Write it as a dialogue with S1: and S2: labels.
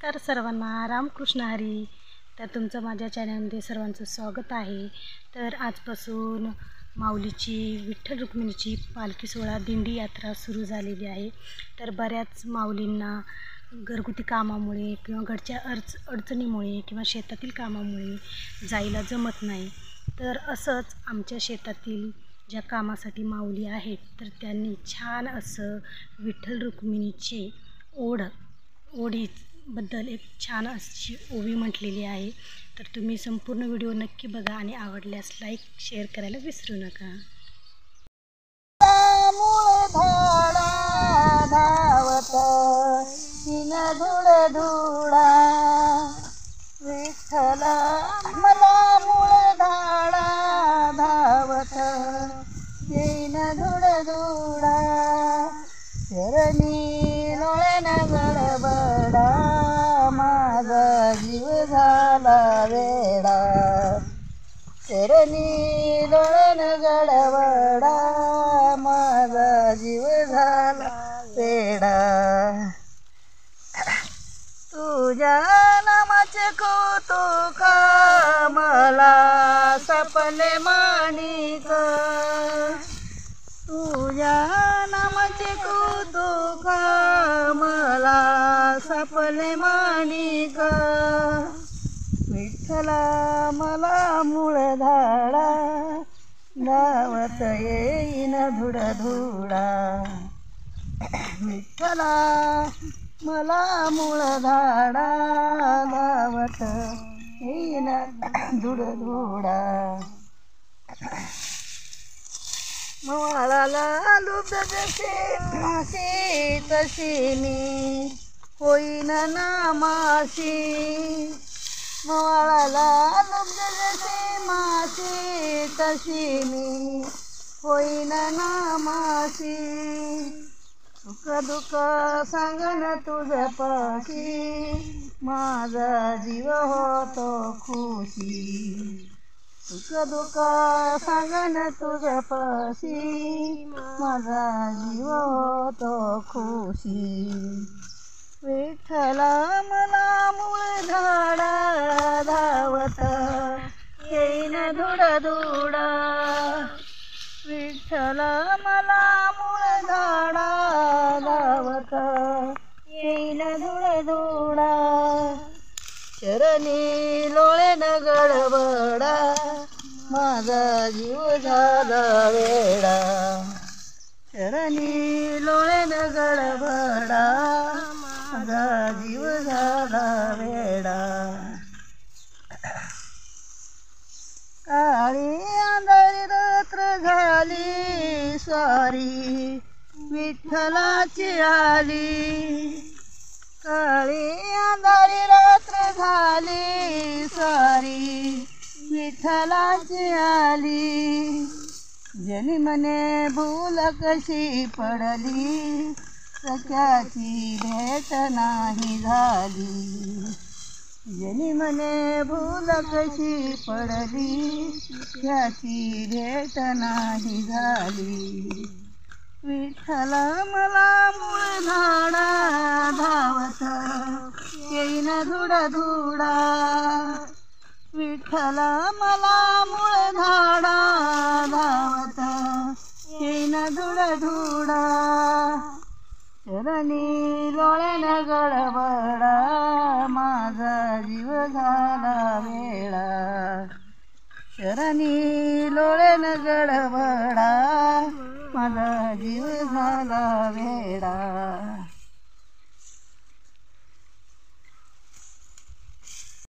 S1: नमस्कार सर्वांना, रामकृष्ण हरी. तर तुमचं माझ्या चॅनलमध्ये सर्वांचं स्वागत आहे. तर आजपासून माऊलीची विठ्ठल रुक्मिणीची पालखी सोहळा दिंडी यात्रा सुरू झालेली आहे. तर बऱ्याच माऊलींना घरगुती कामामुळे किंवा घरच्या अडचणीमुळे किंवा शेतातील कामामुळे जायला जमत नाही. तर असंच आमच्या शेतातील ज्या कामासाठी माऊली आहेत तर त्यांनी छान असं विठ्ठल रुक्मिणीचे ओढीबद्दल एक छान अशी ओवी म्हटलेली आहे. तर तुम्ही संपूर्ण व्हिडिओ नक्की बघा आणि आवडल्यास लाईक शेअर करायला विसरू नका.
S2: धावत तीन धुळ धुळा विठ्ठल मला मूळ धाडा धावत तीन धुळ धुळा चरणी लोळण गडबडा माझा जीव झाला वेडा चरणी लोळण गडबडा माझा जीव झाला वेडा तुझ्या नामाचे कौतुक मला सापले माणिक तुझ्या नामाचे कौतुक मला सापले माणिक विठ्ठला मला मूळ धाडा धावत येईन धुड धुडा विठ्ठला मला मूळ धाडा धावत येईन धुड धुडा मवाळाला लुब्ध जशी मासी तशी मी होईन नामासी मवाळाला लुब्ध जशी मासी तशी मी होईन नामासी सुख दुःख सांगन तुझ पाशी माझा जीव होतो खुशी सुख दुःख सांगन तुझ पाशी माझा जीव होतो खुशी विठ्ठला मला मूळ धाडा धावत येईन धुड धुडा विठ्ठला मला मूळ धाडा धावत येईन धुड धुडा चरणी लोळण गडबडा माझा जीव झाला वेडा चरणी लोळण गडबडा माझा जीव झाला वेडा काळी आंधळी रात्र झाली स्वारी विठ्ठलाची आली काळी अंधारी रात्र झाली स्वारी विठ्ठलाची आली जनी मने भूल कशी पडली सख्याची भेट नाही झाली जनी मने भूल कशी पडली सख्याची भेट नाही झाली विठ्ठला मला मूळ धाडा धावत येईन धुड धुडा विठ्ठला मला मूळ धाडा धावत येईन धुड धुडा चरणी लोळण गडबडा माझा जीव झाला वेडा चरणी लोळण गडबडा माझा जीव झाला वेडा.